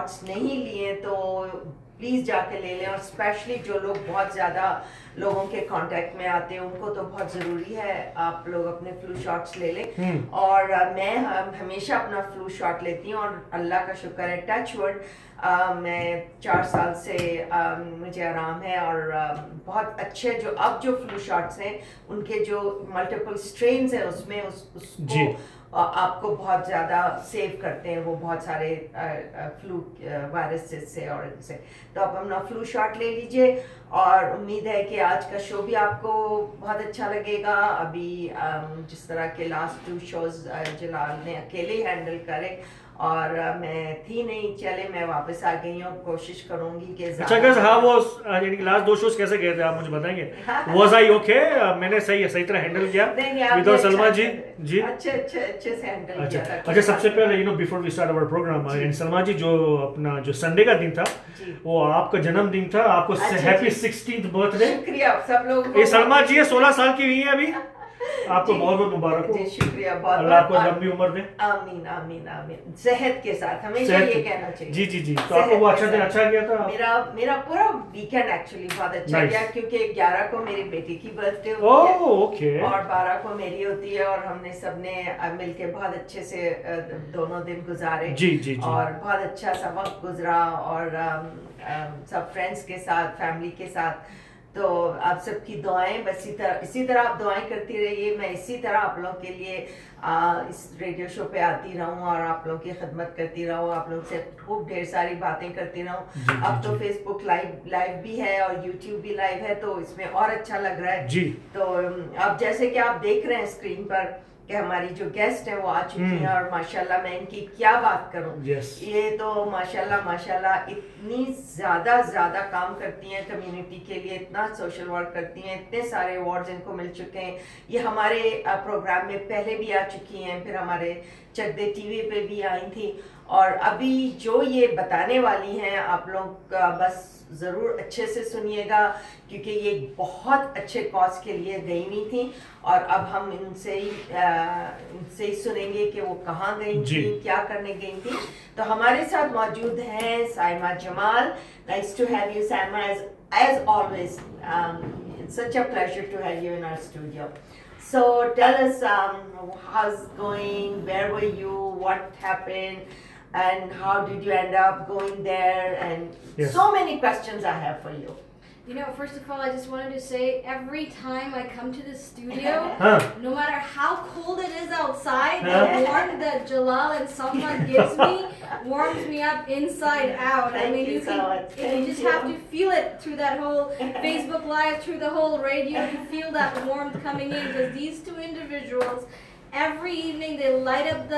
Shots नहीं लिए तो प्लीज़ जाके ले लें, और स्पेशली जो लोग बहुत ज़्यादा लोगों के कांटेक्ट में आते हैं उनको तो बहुत ज़रूरी है आप लोग अपने फ्लू शॉट्स ले लें। और मैं हमेशा अपना फ्लू शॉट लेती हूँ, और अल्लाह का शुक्र है, टच वर्ड, मैं 4 साल से मुझे आराम है, और बहुत अच्छे जो फ्लू शॉट्स हैं उनके जो मल्टीपल स्ट्रेन्स हैं उसमें उसको आपको बहुत ज़्यादा सेव करते हैं वो बहुत सारे फ्लू वायरस से और इनसे। तो आप अपना फ्लू शॉट ले लीजिए, और उम्मीद है कि आज का शो भी आपको बहुत अच्छा लगेगा। अभी जिस तरह के लास्ट 2 शोज जलाल ने अकेले हैंडल करे, और मैं थी नहीं, चले मैं वापस आ गई हूँ, कोशिश करूंगी कि अच्छा कैसे, हाँ वो यानी कि लास्ट 2 शोज कैसे गए थे आप मुझे बताएंगे? Was I okay? मैंने सही तरह हैंडल किया विद सलमा जी अच्छे से हैंडल किया था। अच्छा सबसे पहले before we start our programme, Salma ji जो संडे का दिन था वो आपका जन्मदिन था, आपको हैप्पी 16th बर्थडे। शुक्रिया सब लोगों को। सलमा जी 16 साल की हुई है अभी, आपको बहुत बहुत मुबारक हो। शुक्रिया, बहुत अल्लाह आपको लंबी उम्र दे। आमीन आमीन आमीन। सेहत के साथ हमेशा ये कहना चाहिए। जी। तो आपको वो अच्छा गया था? मेरा पूरा वीकेंड एक्चुअली बहुत अच्छा गया, क्योंकि 11 को मेरी बेटी की बर्थडे होती है, ओके, और 12 को मेरी होती है, और हमने सबने मिलके बहुत अच्छे से दोनों दिन गुजारे। जी। और बहुत अच्छा सा वक्त गुजरा, और सब फ्रेंड्स के साथ, फैमिली के साथ। तो आप सबकी दुआएं, बस इसी तरह आप दुआएं करती रहिए, मैं इसी तरह आप लोगों के लिए इस रेडियो शो पे आती रहूं और आप लोगों की खिदमत करती रहूं, आप लोगों से खूब ढेर सारी बातें करती रहूं। अब तो फेसबुक लाइव भी है और यूट्यूब भी लाइव है, तो इसमें और अच्छा लग रहा है जी। तो अब जैसे कि आप देख रहे हैं स्क्रीन पर कि हमारी जो गेस्ट है वो आ चुकी हैं, और माशाल्लाह मैं इनकी क्या बात करूं, ये तो माशाल्लाह इतनी ज्यादा काम करती हैं कम्युनिटी के लिए, इतना सोशल वर्क करती हैं, इतने सारे अवार्ड्स इनको मिल चुके हैं। ये हमारे प्रोग्राम में पहले भी आ चुकी हैं, फिर हमारे चकदे टीवी पे भी आई थी, और अभी जो ये बताने वाली हैं आप लोग बस ज़रूर अच्छे से सुनिएगा, क्योंकि ये बहुत अच्छे कॉज के लिए गई हुई थी, और अब हम इनसे ही सुनेंगे कि वो कहाँ गई थी, क्या करने गई थी। तो हमारे साथ मौजूद हैं Saima Jamal. Nice to have you Saima, as always. It's such a pleasure to have you in our studio. So tell us how's going, where were you, what happened, and how did you end up going there, and so many questions I have for you. You know, first of all, I just wanted to say, every time I come to the studio, no matter how cold it is outside, the warmth that Jalal and Salma gives me warms me up inside out. I mean, you just have to feel it through that whole Facebook Live, through the whole radio, to feel that warmth coming in, because these two individuals, every evening they light up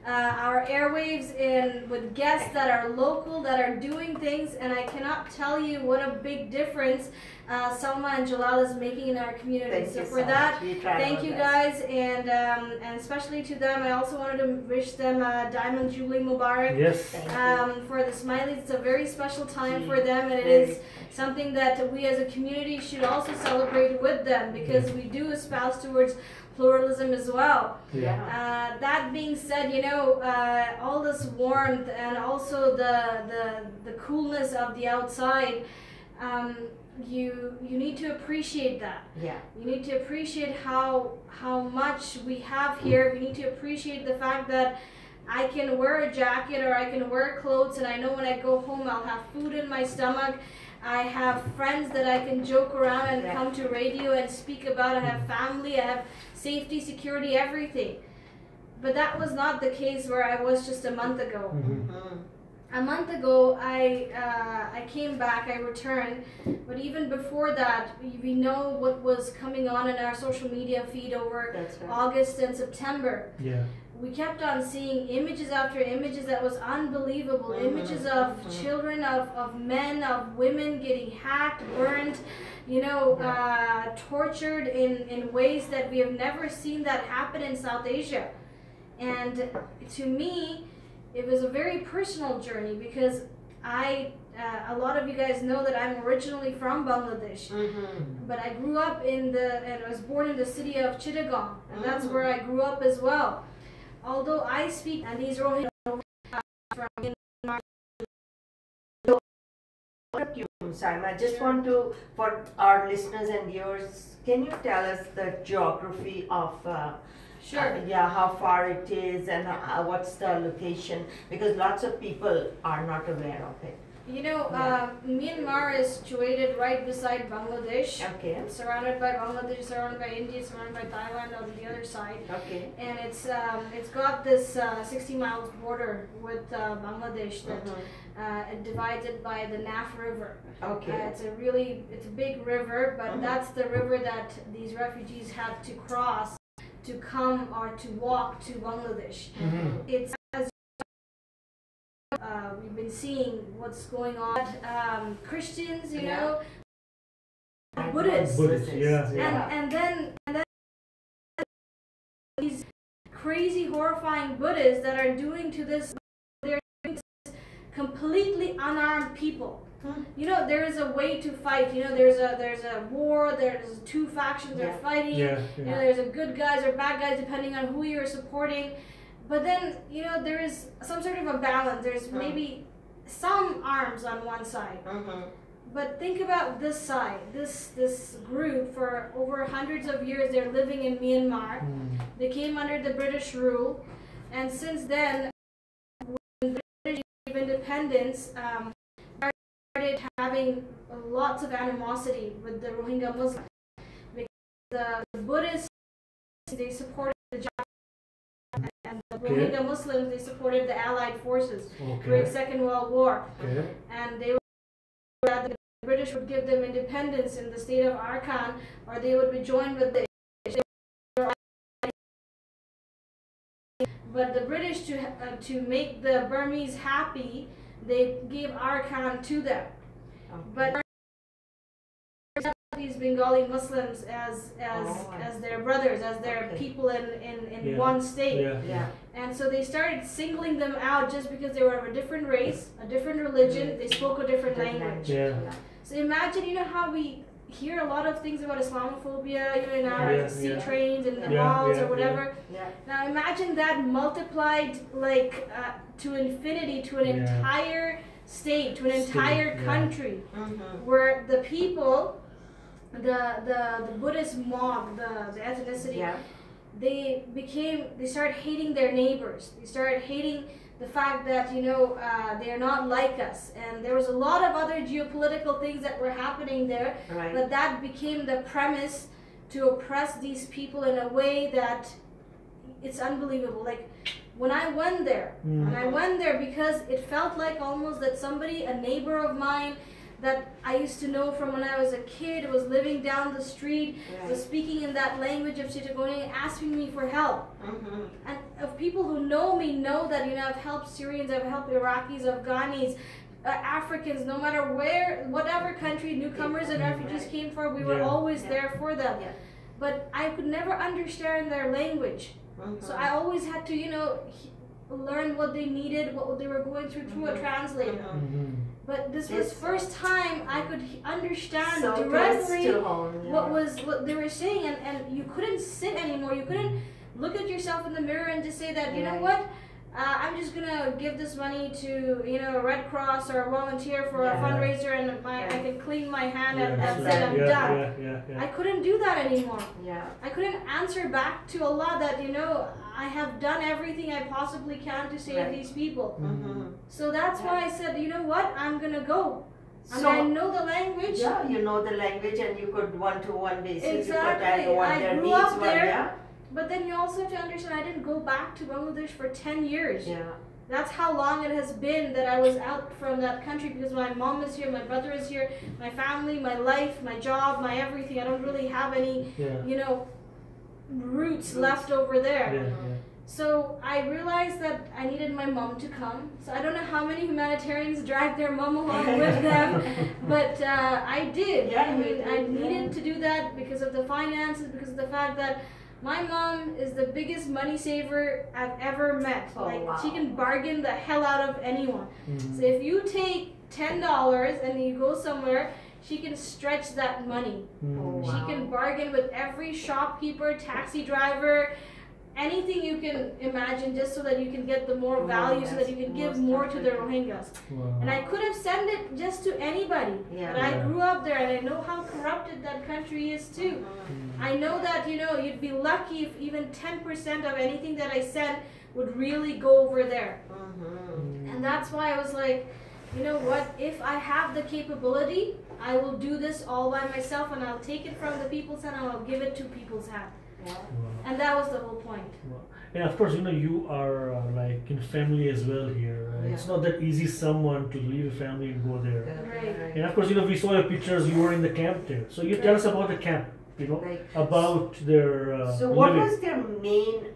our airwaves with guests that are local, that are doing things, and I cannot tell you what a big difference Salma and Jalal is making in our community. So for that, thank you guys, and especially to them. I also wanted to wish them Diamond Jubilee Mubarak. Yes. For the Smileys, it's a very special time for them, and it is something that we as a community should also celebrate with them, because we do espouse towards pluralism as well. That being said, you know, all this warmth and also the coolness of the outside, you need to appreciate that. You need to appreciate how much we have here. We need to appreciate the fact that I can wear a jacket or I can wear clothes, and I know when I go home I'll have food in my stomach. I have friends that I can joke around and come to radio and speak about. I have family, I have safety, security, everything. But that was not the case where I was just a month ago. A month ago, I came back, I returned, but even before that, we know what was coming on in our social media feed over August and September. We kept on seeing images after images that was unbelievable. Images of children, of men, of women getting hacked, burned, you know, tortured in ways that we have never seen that happen in South Asia. And to me, it was a very personal journey, because a lot of you guys know that I'm originally from Bangladesh, but I grew up and I was born in the city of Chittagong, and that's where I grew up as well. Although I speak, and these Rohingyya from you, Saima. I just want to, for our listeners and viewers, can you tell us the geography of Sure. Yeah, how far it is and what's the location? Because lots of people are not aware of it. You know, Myanmar is situated right beside Bangladesh. Okay. It's surrounded by Bangladesh, surrounded by India, surrounded by Thailand on the other side. Okay. And it's got this 60 miles border with Bangladesh that it divides it by the Naf River. Okay. It's a big river, but that's the river that these refugees had to cross to come or to walk to Bangladesh. It's as we've been seeing what's going on. Christians, you know, Buddhists, and then these crazy, horrifying Buddhists that are doing to this. They're doing this completely unarmed people. You know, there is a way to fight. You know, there's a war. There's two factions that are fighting. You know, there's a good guys or bad guys depending on who you're supporting. But then, you know, there is some sort of a balance. There's maybe some arms on one side. But think about this side. This group for over hundreds of years they're living in Myanmar. They came under the British rule, and since then, when the British gave independence. Started having lots of animosity with the Rohingya Muslims because the Buddhists they supported the Japanese and the Rohingya Muslims they supported the Allied forces during the Second World War, and they would rather the British would give them independence in the state of Arakan, or they would be joined with the but the British to make the Burmese happy. They gave Arakan to them, but these Bengali Muslims as their brothers, as their people in one state, and so they started singling them out just because they were of a different race, a different religion, they spoke a different language. So imagine, you know how we hear a lot of things about Islamophobia, you know, in our sea trains and the malls or whatever. Now imagine that multiplied like to infinity, to an entire state, to an entire country, where the people, the Buddhist mob, the ethnicity, they started hating their neighbors. They started hating the fact that, you know, they are not like us, and there was a lot of other geopolitical things that were happening there, but that became the premise to oppress these people in a way that it's unbelievable. Like when I went there, because it felt like almost that somebody, a neighbor of mine that I used to know from when I was a kid, was living down the street, was speaking in that language of Chittagonian, asking me for help. And of people who know me know that, you know, I've helped Syrians, I've helped Iraqis, Afghanis, Africans, no matter where, whatever country newcomers and refugees came from, we were always there for them. But I could never understand their language. So I always had to, you know, learn what they needed, what they were going through a translator. But this was first time I could understand directly what they were saying, and you couldn't sit anymore. You couldn't look at yourself in the mirror and just say that, you know what, I'm just gonna give this money to, you know, Red Cross or volunteer for a fundraiser, and I can clean my hand and that's it, I'm done. I couldn't do that anymore. I couldn't answer back to Allah that, you know, I have done everything I possibly can to save these people. So that's why I said, you know what, I'm gonna go. So I know the language. You know the language, and you could one-to-one basis. Exactly. You could I their grew needs up there. were, But then you also have to understand, I didn't go back to Bangladesh for 10 years. That's how long it has been that I was out from that country, because my mom is here, my brother is here, my family, my life, my job, my everything. I don't really have any, you know, roots left over there. So I realized that I needed my mom to come. So I don't know how many humanitarians dragged their mom along with them, but I did. I mean, I needed to do that because of the finances, because of the fact that my mom is the biggest money saver I've ever met. She can bargain the hell out of anyone. So if you take $10 and you go somewhere, she can stretch that money. She can bargain with every shopkeeper, taxi driver, anything you can imagine just so that you can get the more value, so that you can give more to the Rohingyas. Wow. And I could have sent it just to anybody. But I grew up there and I know how corrupted that country is too. I know that, you know, you'd be lucky if even 10% of anything that I sent would really go over there. And that's why I was like, you know what, if I have the capability, I will do this all by myself, and I'll take it from the people's hand and I'll give it to people's hand. And that was the whole point. And of course, you know, you are like in family as well here. It's not that easy someone to leave a family and go there. Right. And of course, you know, we saw your pictures, you were in the camp there. So you tell us about the camp, you know, about their So what was their main,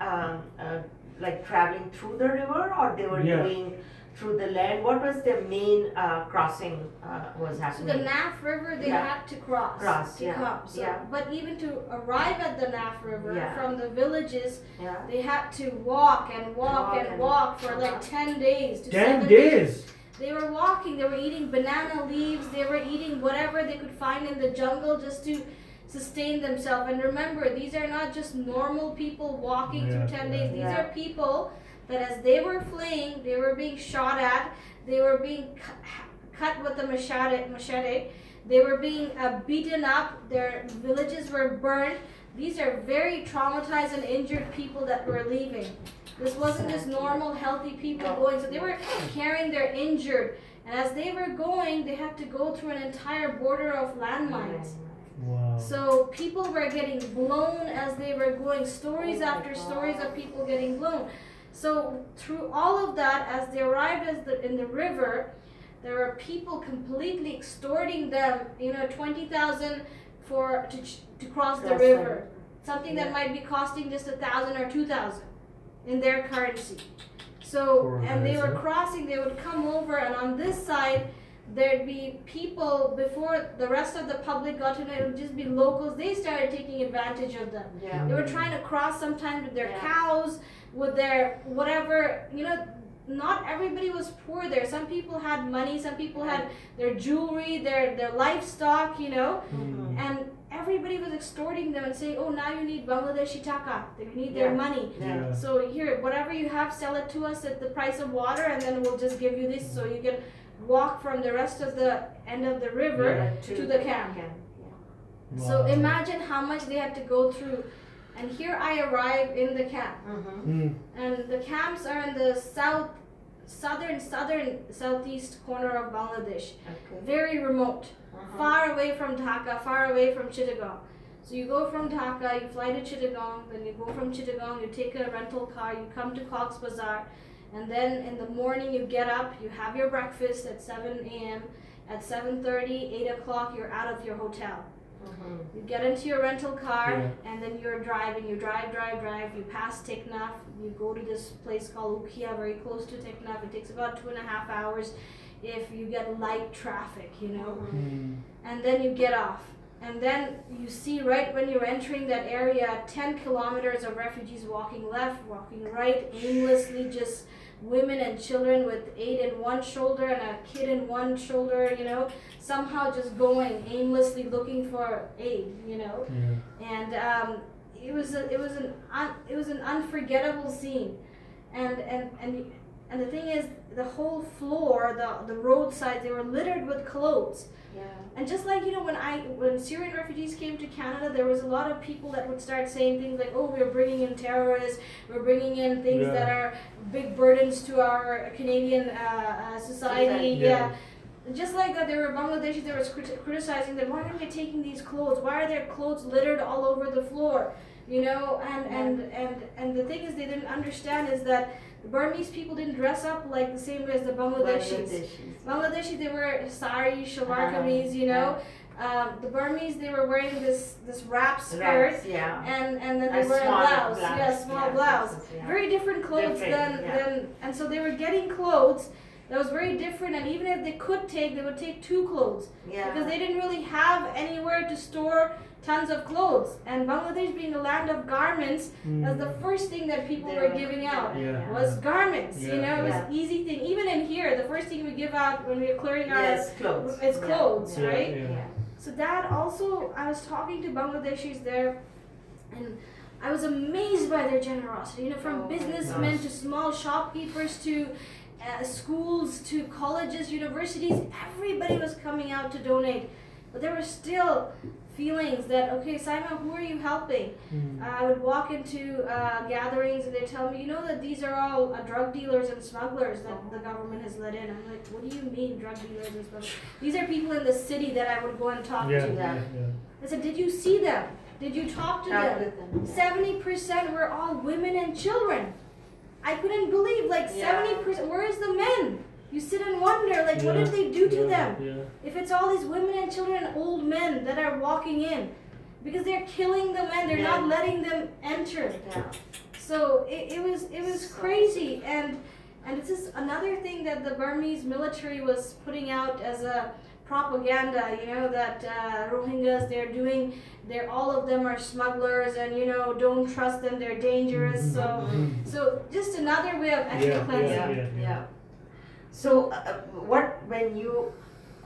like traveling through the river, or they were doing through the land? What was their main crossing was happening? So the Naf River, they had to cross to come. So, but even to arrive at the Naf River from the villages, they had to walk and walk for like 10 days. 10 days? They were walking, they were eating banana leaves, they were eating whatever they could find in the jungle just to sustain themselves. And remember, these are not just normal people walking through 10 days. These are people that as they were fleeing, they were being shot at, they were being cut with the machete, they were being beaten up, their villages were burned. These are very traumatized and injured people that were leaving. This wasn't just normal, healthy people going, so they were carrying their injured. And as they were going, they had to go through an entire border of landmines. Wow. So people were getting blown as they were going, stories after stories of people getting blown. So through all of that, as they arrived in the river, there were people completely extorting them, you know, 20,000 to cross the river. Something that might be costing just 1,000 or 2,000 in their currency. So, and they were crossing, they would come over, and on this side, there'd be people, before the rest of the public got to know, it would just be locals. They started taking advantage of them. They were trying to cross sometimes with their cows, with their whatever, you know. Not everybody was poor there. Some people had money, some people had their jewelry, their livestock, you know. And everybody was extorting them and saying, oh, now you need Bangladeshi taka, you need their money. So here, whatever you have, sell it to us at the price of water, and then we'll just give you this so you can walk from the rest of the end of the river to the camp. So imagine how much they had to go through. And here I arrive in the camp. And the camps are in the southeast corner of Bangladesh. Very remote. Far away from Dhaka, far away from Chittagong. So you go from Dhaka, you fly to Chittagong, then you go from Chittagong, you take a rental car, you come to Cox's Bazar, and then in the morning you get up, you have your breakfast at 7 a.m. At 7:30, 8 o'clock, you're out of your hotel. You get into your rental car, and then you're driving. You drive. You pass Teknaf. You go to this place called Ukhia, very close to Teknaf. It takes about 2.5 hours if you get light traffic, you know. And then you get off. And then you see right when you're entering that area, 10 kilometers of refugees walking left, walking right, aimlessly, just women and children with aid in one shoulder and a kid in one shoulder, you know, somehow just going aimlessly looking for aid, you know. And it was an unforgettable scene. And the thing is, the whole floor, the roadside, they were littered with clothes. And just like, you know, when Syrian refugees came to Canada, there was a lot of people that would start saying things like, oh, we're bringing in terrorists, we're bringing in things that are big burdens to our Canadian society. Just like that, there were Bangladeshis that were criticizing them, why aren't they taking these clothes? Why are their clothes littered all over the floor? You know, and the thing is, they didn't understand is that the Burmese people didn't dress up like the same way as the Bangladeshis. Bangladeshis, they were sari, shalwar kameez, you know. The Burmese, they were wearing this wrap skirt, and then they were a blouse, small blouse. Very different clothes and so they were getting clothes that was very different, and even if they could take, they would take 2 clothes because they didn't really have anywhere to store tons of clothes. And Bangladesh being a land of garments, that's the first thing that people were giving out was garments. You know, it was an easy thing. Even in here, the first thing we give out when we're clearing out is clothes, right? So that also, I was talking to Bangladeshis there, and I was amazed by their generosity. You know, from businessmen to small shopkeepers to schools to colleges, universities, everybody was coming out to donate. But there were still feelings that, okay, Saima, who are you helping? I would walk into gatherings and they tell me, you know that these are all drug dealers and smugglers that the government has let in. I'm like, what do you mean drug dealers and smugglers? These are people in the city that I would go and talk to. I said, did you see them? Did you talk to them? 70% were all women and children. I couldn't believe, like 70%, where is the men? You sit and wonder, like, what did they do to them? If it's all these women and children and old men that are walking in, because they're killing the men, they're not letting them enter. So it was crazy, and this is another thing that the Burmese military was putting out as a propaganda. You know that Rohingyas, all of them are smugglers, and you know, don't trust them, they're dangerous. So just another way of ethnic cleansing. So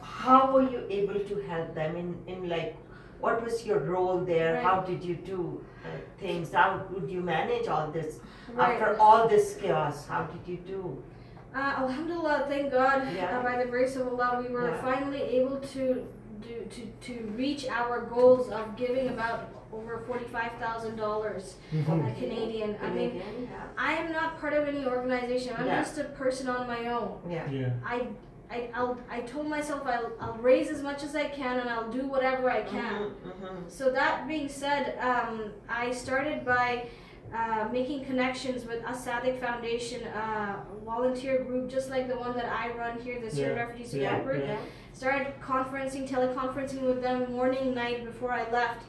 how were you able to help them in like, what was your role there? How did you do things? How would you manage all this after all this chaos? How did you do? Alhamdulillah, thank God, by the grace of Allah, we were finally able to reach our goals of giving about over $45,000 Canadian. I mean, I am not part of any organization. I'm just a person on my own. I told myself I'll raise as much as I can and I'll do whatever I can. So that being said, I started by making connections with a Sadiq Foundation volunteer group, just like the one that I run here, the Syrian Refugee Support Group. Started teleconferencing with them morning, night before I left.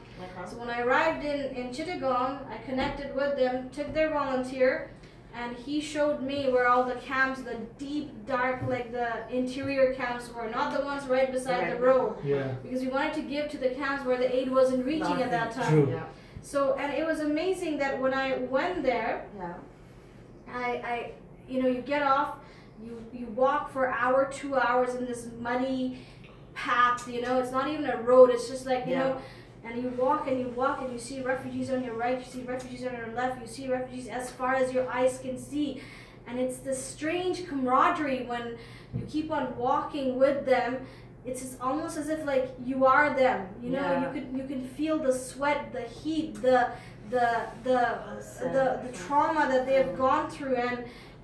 So when I arrived in Chittagong, I connected with them, took their volunteer, and he showed me where all the camps, the deep, dark, like the interior camps were, not the ones right beside the road. Because we wanted to give to the camps where the aid wasn't reaching at that time. So, and it was amazing that when I went there, you know, you get off, you walk for an hour, 2 hours in this muddy path, you know, it's not even a road, it's just like, you know, and you walk and you walk and you see refugees on your right, you see refugees on your left, you see refugees as far as your eyes can see. And it's this strange camaraderie when you keep on walking with them. It's almost as if like you are them, you know. You can feel the sweat, the heat, the trauma that they have gone through,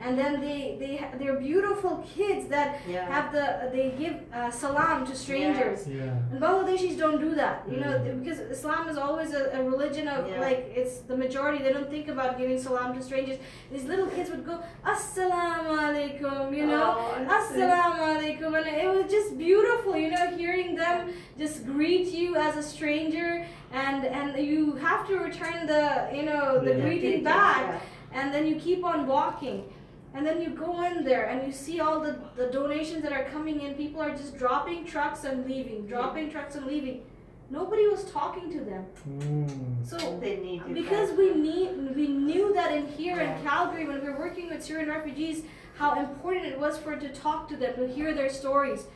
and then they're beautiful kids that have they give salam to strangers. And Bangladeshis don't do that, you know, because Islam is always a religion of like, it's the majority, they don't think about giving salam to strangers. These little kids would go assalamu alaikum, you know, assalamu alaikum, and it was just beautiful, you know, hearing them just greet you as a stranger, and you have to return the, you know, the greeting back, and then you keep on walking. And then you go in there and you see all the donations that are coming in. People are just dropping trucks and leaving, dropping trucks and leaving. Nobody was talking to them. So because we knew that in here in Calgary, when we were working with Syrian refugees, how important it was for it to talk to them, to hear their stories.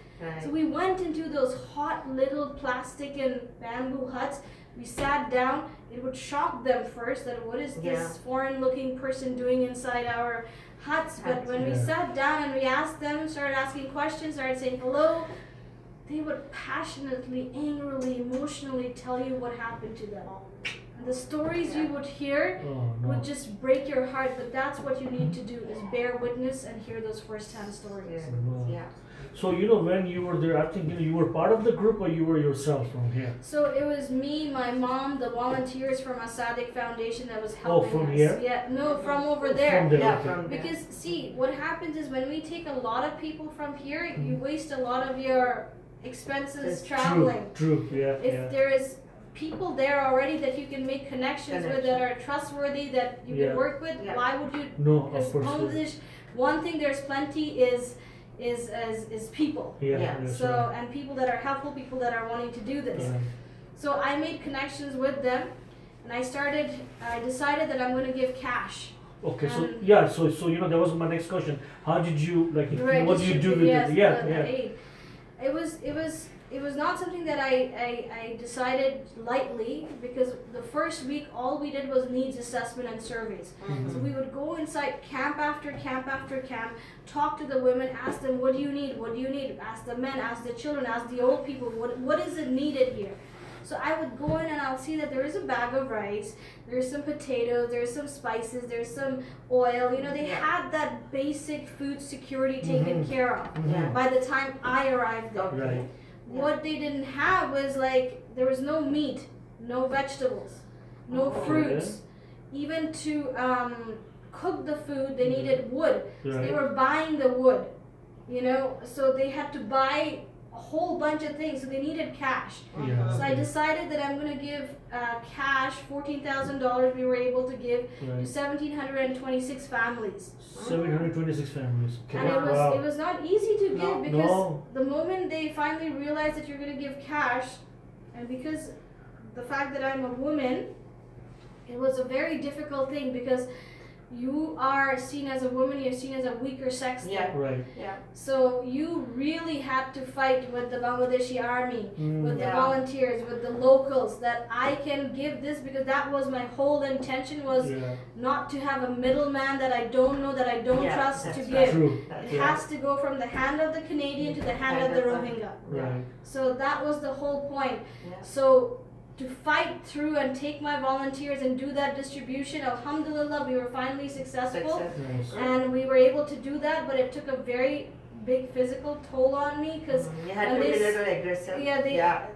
So we went into those hot little plastic and bamboo huts. We sat down. It would shock them first that what is this foreign looking person doing inside our huts, but when we sat down and we asked them, started asking questions, started saying hello, they would passionately, angrily, emotionally tell you what happened to them. And the stories you would hear would just break your heart, but that's what you need to do, is bear witness and hear those first-hand stories. So, you know, when you were there, I think, you know, you were part of the group, or you were yourself from here? So it was me, my mom, the volunteers from a Sadiq Foundation that was helping us. Oh, from here? Yeah, no, from over there. From there, okay. Because, see, what happens is when we take a lot of people from here, you waste a lot of your expenses traveling. True, If there is people there already that you can make connections with, that are trustworthy, that you can work with, why would you? No, of course. Bangladesh, one thing there's plenty is people. So and people that are helpful, people that are wanting to do this. So I made connections with them, and I decided that I'm going to give cash. Okay, so you know, that was my next question. How did you, like, what do you do with it? Aid. It it was not something that I decided lightly, because the first week all we did was needs assessment and surveys. So we would go inside camp after camp after camp, talk to the women, ask them, what do you need, what do you need, ask the men, ask the children, ask the old people, what is it needed here. So I would go in and I'll see that there is a bag of rice, there's some potatoes, there's some spices, there's some oil. You know, they had that basic food security taken care of by the time I arrived there. Right. What they didn't have was, like, there was no meat, no vegetables, no fruits. Even to cook the food, they needed wood. So they were buying the wood, you know, so they had to buy a whole bunch of things, so they needed cash. So I decided that I'm going to give cash, $14,000 we were able to give to 1,726 families. 726 families. Okay. And it was not easy to give, because the moment they finally realized that you're going to give cash, and because the fact that I'm a woman, it was a very difficult thing, because you are seen as a woman, you're seen as a weaker sex. So you really had to fight with the Bangladeshi army, with the volunteers, with the locals, that I can give this, because that was my whole intention, was not to have a middleman that I don't know, that I don't trust to give. It has to go from the hand of the Canadian to the hand of the Rohingya. So that was the whole point. So to fight through and take my volunteers and do that distribution, alhamdulillah, we were finally successful. And we were able to do that, but it took a very big physical toll on me, because you had to be a little aggressive.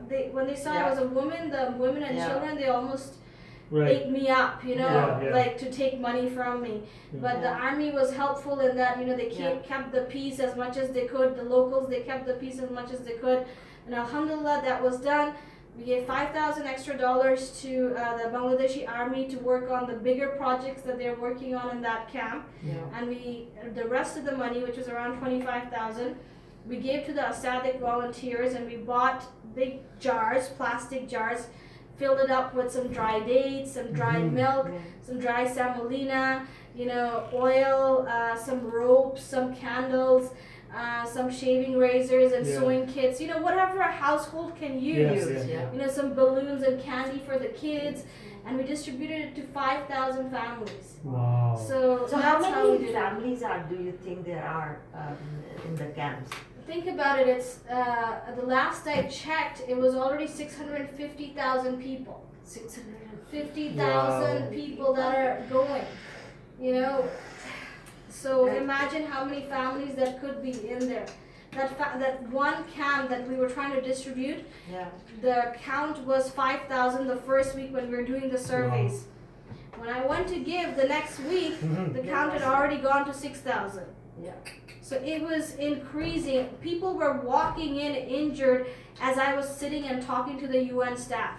They when they saw I was a woman, the women and children, they almost ate me up, you know, like to take money from me. But the army was helpful in that, you know, they kept the peace as much as they could. The locals, they kept the peace as much as they could. And alhamdulillah, that was done. We gave $5,000 extra to the Bangladeshi army to work on the bigger projects that they're working on in that camp. And the rest of the money, which was around $25,000, we gave to the Asadic volunteers, and we bought big jars, plastic jars, filled it up with some dry dates, some dried milk, some dry semolina, you know, oil, some ropes, some candles, some shaving razors and sewing kits, you know, whatever a household can use. You know, some balloons and candy for the kids, and we distributed it to 5,000 families. Wow. So how many families do you think there are in the camps? Think about it, it's the last I checked, it was already 650,000 people. 650,000 people that are going, you know. So imagine how many families that could be in there. That one camp that we were trying to distribute, the count was 5,000 the first week when we were doing the surveys. When I went to give the next week, the count had already gone to 6,000. So it was increasing. People were walking in injured as I was sitting and talking to the UN staff.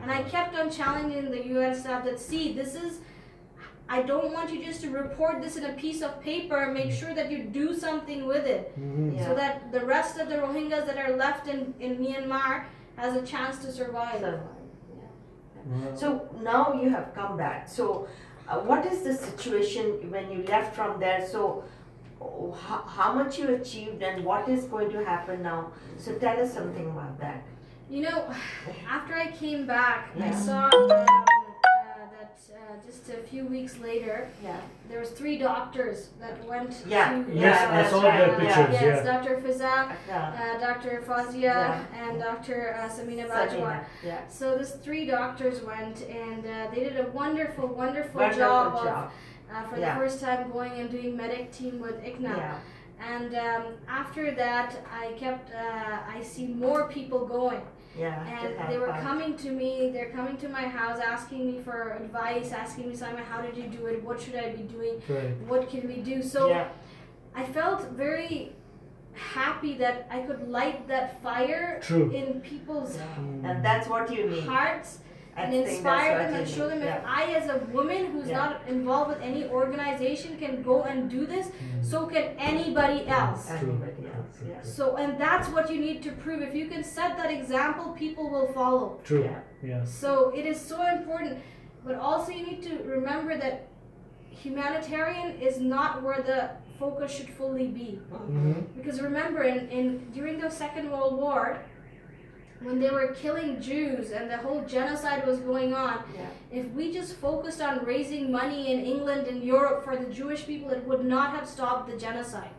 And I kept on challenging the UN staff that, see, this is, I don't want you just to report this in a piece of paper. Make sure that you do something with it, so that the rest of the Rohingyas that are left in Myanmar has a chance to survive. So now you have come back. So what is the situation when you left from there? So how much you achieved and what is going to happen now? So tell us something about that. You know, after I came back, I saw just a few weeks later, there was 3 doctors that went to I saw the pictures. Yes, Dr. Fiza, Dr. Fazia, and Dr. Saima Jamal. So these 3 doctors went, and they did a wonderful job of, for the first time, going and doing medic team with ICNA. And after that, I see more people going. And they were coming to me, they're coming to my house asking me for advice, asking me, Saima, how did you do it? What should I be doing? What can we do? So I felt very happy that I could light that fire in people's and that's what you need. Hearts, and inspire them and show them if I, as a woman who's not involved with any organization, can go and do this, so can anybody else. So, and that's what you need to prove. If you can set that example, people will follow. So it is so important, but also you need to remember that humanitarian is not where the focus should fully be. Because remember, during the Second World War, when they were killing Jews and the whole genocide was going on, if we just focused on raising money in England and Europe for the Jewish people, it would not have stopped the genocide.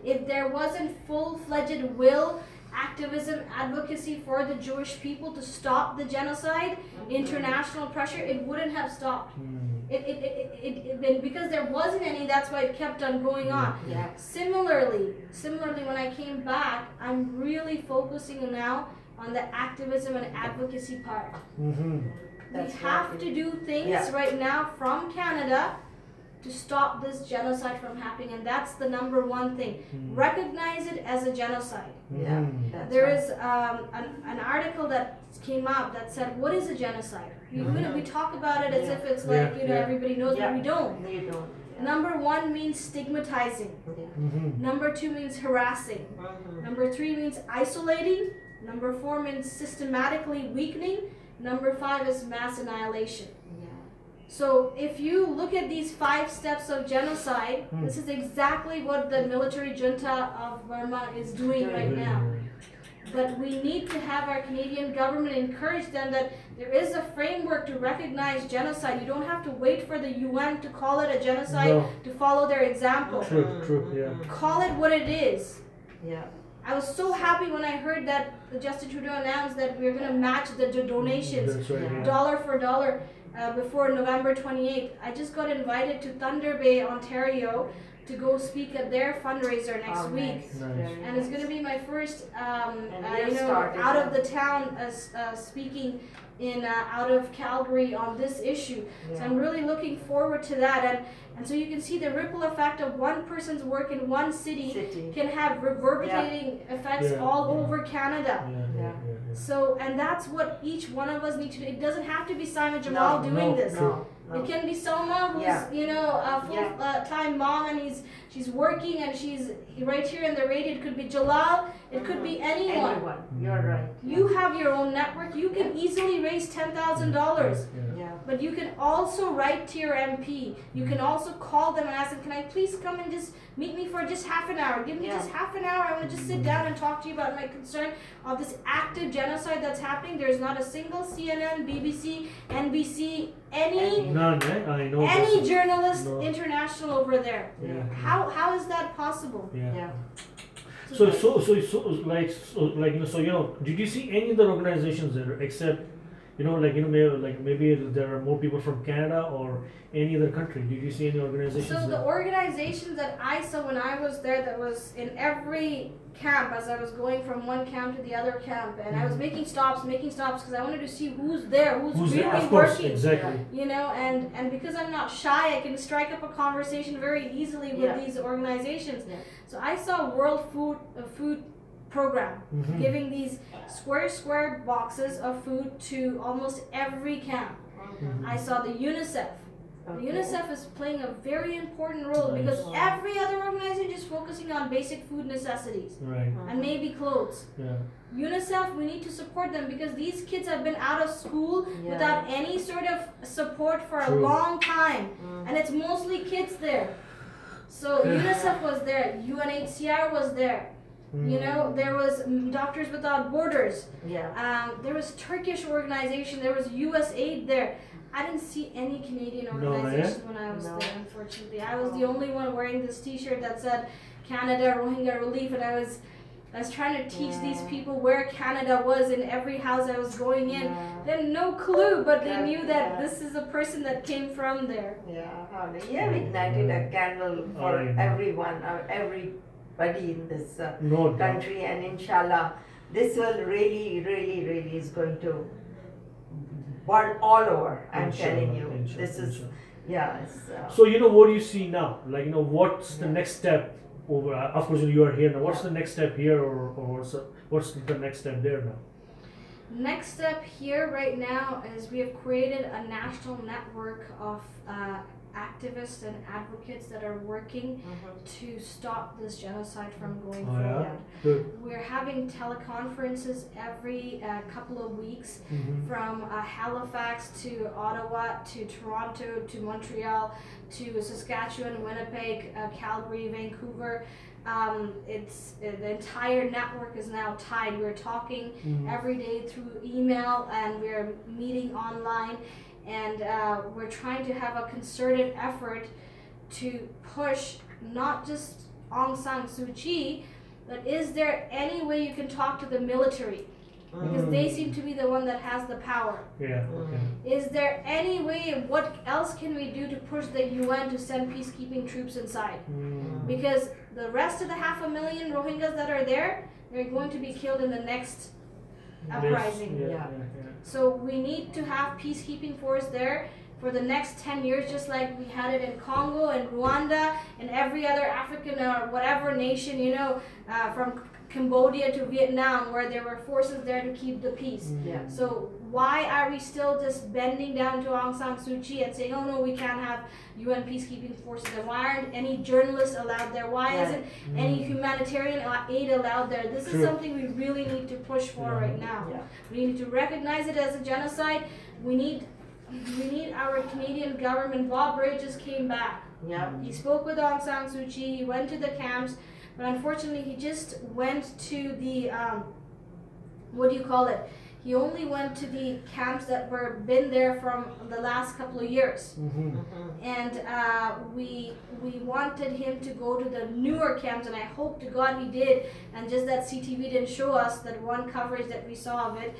If there wasn't full-fledged will, activism, advocacy for the Jewish people to stop the genocide, international pressure, it wouldn't have stopped. And because there wasn't any, that's why it kept on going on. Similarly, when I came back, I'm really focusing now on the activism and advocacy part. We have to do things right now from Canada to stop this genocide from happening, and that's the #1 thing. Recognize it as a genocide. There is an article that came up that said, what is a genocide? We talk about it as if it's like, everybody knows, but we don't. #1 means stigmatizing. #2 means harassing. #3 means isolating. #4 means systematically weakening. #5 is mass annihilation. So if you look at these 5 steps of genocide, this is exactly what the military junta of Burma is doing right now. But we need to have our Canadian government encourage them that there is a framework to recognize genocide. You don't have to wait for the UN to call it a genocide to follow their example. Call it what it is. I was so happy when I heard that Justin Trudeau announced that we're going to match the donations, dollar for dollar, before November 28th. I just got invited to Thunder Bay, Ontario, to go speak at their fundraiser next week. And it's going to be my first, out of the town speaking in out of Calgary on this issue. So I'm really looking forward to that. And so you can see the ripple effect of one person's work in one city can have reverberating effects all over Canada. So, and that's what each one of us need to do. It doesn't have to be Saima Jamal doing this. It can be Selma, who's a full-time mom, and she's working and she's right here in the radio. It could be Jalal. It could be anyone. You're right. You have your own network. You can easily raise $10,000. But you can also write to your MP. You can also call them and ask them, can I please come and just meet me for just half an hour? Give me just half an hour. I want to just sit down and talk to you about my concern of this active genocide that's happening. There's not a single CNN, BBC, NBC, any journalist international over there. How is that possible? Did you see any other organizations there except maybe there are more people from Canada or any other country? Did you see any organizations? So the organizations that I saw when I was there, that was in every camp as I was going from one camp to the other camp, and I was making stops because I wanted to see who's there, who's really working. And because I'm not shy, I can strike up a conversation very easily with these organizations. So I saw World Food Program giving these square boxes of food to almost every camp. I saw the UNICEF. The UNICEF is playing a very important role because every other organization is focusing on basic food necessities and maybe clothes. UNICEF, we need to support them because these kids have been out of school without any sort of support for a long time, and it's mostly kids there. So UNICEF was there, UNHCR was there. There was Doctors Without Borders. There was Turkish organization. There was USAID there. I didn't see any Canadian organizations when I was there, unfortunately. I was the only one wearing this T-shirt that said Canada Rohingya Relief, and I was trying to teach these people where Canada was in every house I was going in. They had no clue, but they knew that this is a person that came from there. We ignited a candle for everyone, everybody in this country, and inshallah this will really is going to burn all over. I'm telling you, this is so what do you see now, what's the next step over? Of course you are here now. What's the next step here, or what's the next step there now? Next step here right now is we have created a national network of activists and advocates that are working to stop this genocide from going forward. We're having teleconferences every couple of weeks from Halifax to Ottawa to Toronto to Montreal to Saskatchewan, Winnipeg, Calgary, Vancouver. The entire network is now tied. We're talking every day through email, and we're meeting online, and we're trying to have a concerted effort to push not just Aung San Suu Kyi, but is there any way you can talk to the military? Because they seem to be the one that has the power. Yeah. Okay. Is there any way, what else can we do to push the UN to send peacekeeping troops inside? Because the rest of the 500,000 Rohingyas that are there, they're going to be killed in the next uprising. So we need to have peacekeeping force there for the next 10 years, just like we had it in Congo and Rwanda and every other African or whatever nation, you know, from Cambodia to Vietnam, where there were forces there to keep the peace. So why are we still just bending down to Aung San Suu Kyi and saying, oh no, we can't have UN peacekeeping forces? And why aren't any journalists allowed there? Why isn't any humanitarian aid allowed there? This is something we really need to push for right now. We need to recognize it as a genocide. We need our Canadian government. Bob Rae just came back. He spoke with Aung San Suu Kyi, he went to the camps, but unfortunately he just went to the, what do you call it? He only went to the camps that were been there from the last couple of years. And we wanted him to go to the newer camps, and I hope to God he did, and just that CTV didn't show us that one coverage that we saw of it.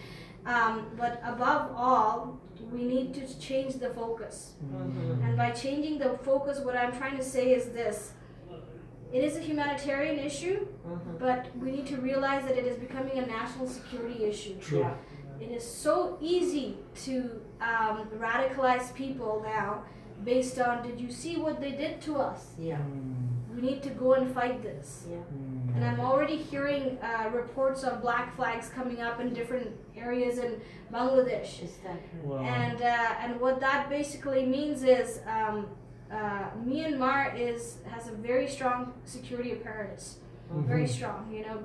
But above all, we need to change the focus. And by changing the focus, what I'm trying to say is this. It is a humanitarian issue, but we need to realize that it is becoming a national security issue. It is so easy to radicalize people now based on, did you see what they did to us? We need to go and fight this. And I'm already hearing reports of black flags coming up in different areas in Bangladesh. And what that basically means is Myanmar has a very strong security apparatus, very strong, you know.